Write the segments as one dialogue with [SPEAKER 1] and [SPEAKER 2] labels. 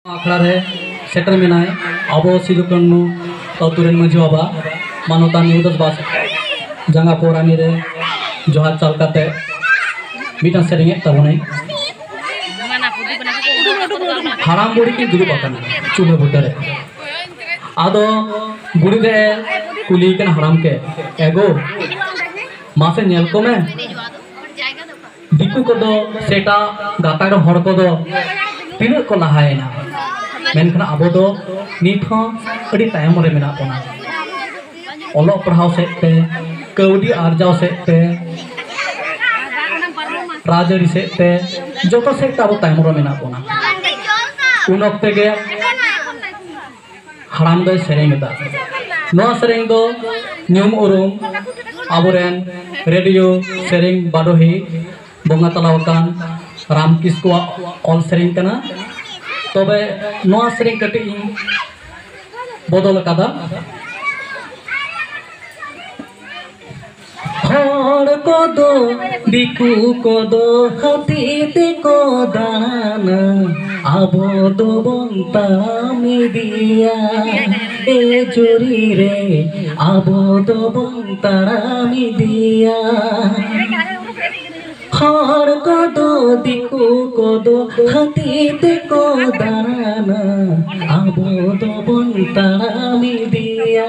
[SPEAKER 1] आखड़ा रे सेटर मेनाय अब सिदु कान्हू अतुरेन मांझी बाबा मानवता निउदास बास जांगा पोरानी रे जोहार चाल काते मिटा सेरेंगे तबनाय हाराम बुड़ी की दुरुब आकाना चूल्हे बुटरे आदो बुड़ी रे कुली कन हाराम के एगो मासे नेल को में दिकु को दो सेटा गाता रे हर को दो तीन को लहायना मेनखान आबो दो नित हो अड़ी तायम रे मेना बोना ओलो पढ़ाव से पे कौडी आर्जाव से पे राजरी से पे जोतो से ताबो तायम रे मेना बोना उन वक्ते गे हाराम दो सेरेंगदा नो सेरेंग दो न्यूम उरुम आबोरेन रेडियो सेरेंग बाडोही बोंगा तलावकान राम किस्कुआ ऑल सेरेंग कना तबे नोआ सेरेंग कटी बदल कादा हर कोदो दिकु कोदो हाथीते को दाना आबो दो बनता मिदिया ए जोरी रे आबो दो बनता मिदिया हर कोदो दिकु कोदो हाथीते को दाना आबो दो बनता मिदिया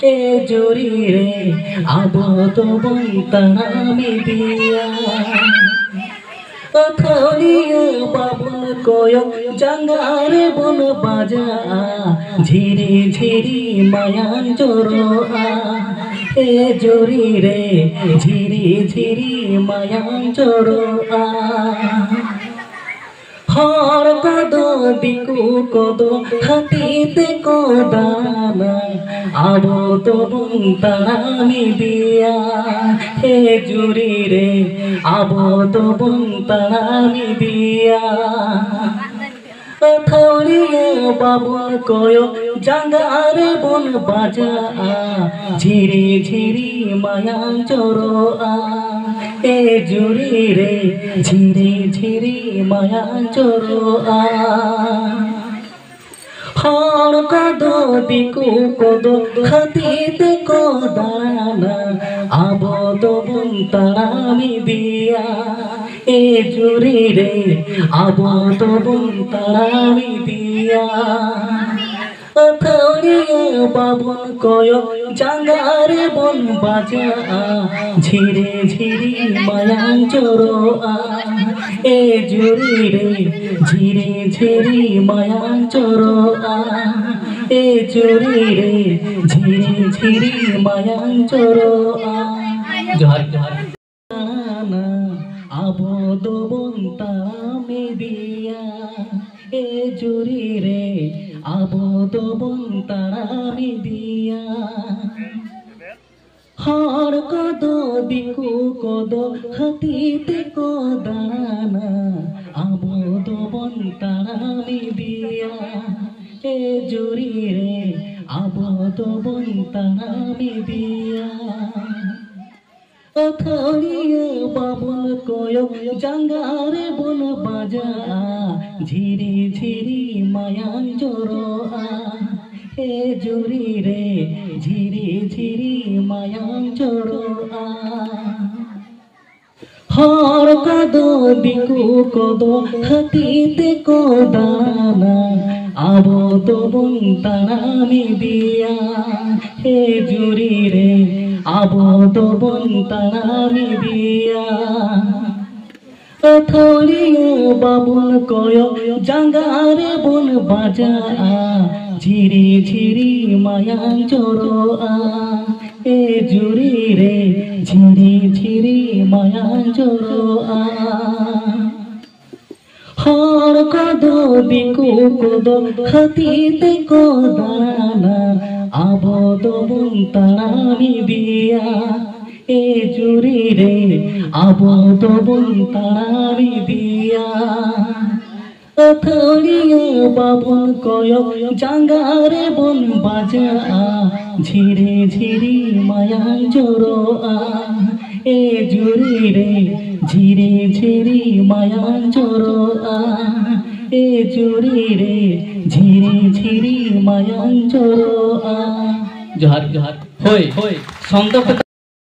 [SPEAKER 1] ए जोरी रे आबो दो बनता मिदिया अथलिया बाबुन कोयो जंगारे बन बाजा झिरी झिरी मायान जोरोआ ए जोरी रे झिरी झिरी मायान जोरोआ हर कोदो दिकु कोदो हाथीते को दाना आबो तो बनता मिदिया हे जोरी रे आबो तो बनता मिदिया अथलिया बाबुन कोयो जंगारे बन बाजा झिरी झिरी मायान जोरोआ ए जोरी रे झिरी झिरी मायान जोरोआ हर कोदो दिकु कोदो हाथीते को दाना आबो दो बनता मिदिया ए जोरी रे आबो दो बनता मिदिया अथलिया बाबुन कोयो जंगारे बन बाजा झिरी झिरी मायान जोरोआ ए जोरी रे झिरी झिरी मायान जोरोआ ए जोरी रे झिरी झिरी मायान जोरोआ जोहार जोहार आबो दो बनता मिदिया ए जोरी रे आबो दो बनता मिदिया हर कोदो दिकु कोदो हाथीते को दाना आबो दो बनता मिदिया ए जोरी रे आबो दो बनता मिदिया अथलिया बाबुन कोयो जंगारे बन बाजा झिरी झिरी मायान जोरोआ ए जोरी रे झिरी झिरी मायान जोरोआ हर कोदो दिकु कोदो हाथीते को दाना आबो तो बनता मिदिया ए जोरी रे आबो तो बनता मिदिया अथलिया बाबुन कोयो जंगारे बन बाजा झिरी झिरी मायान जोरोआ ए जोरी रे झिरी झिरी मायान जोरोआ हर कोदो दिकु कोदो हाथीते को दाना आबो दो बनता मिदिया ए जोरी रे आबो दो बनता मिदिया अथलिया बाबुन कोयो जंगारे बन बाजा झिरी झिरी मायान जोरोआ ए जोरी रे झिरी झिरी मायान जोरोआ ए जुरी रे झिरी झिरी मायां जोरोआ जोहार जोहार होय होय छंद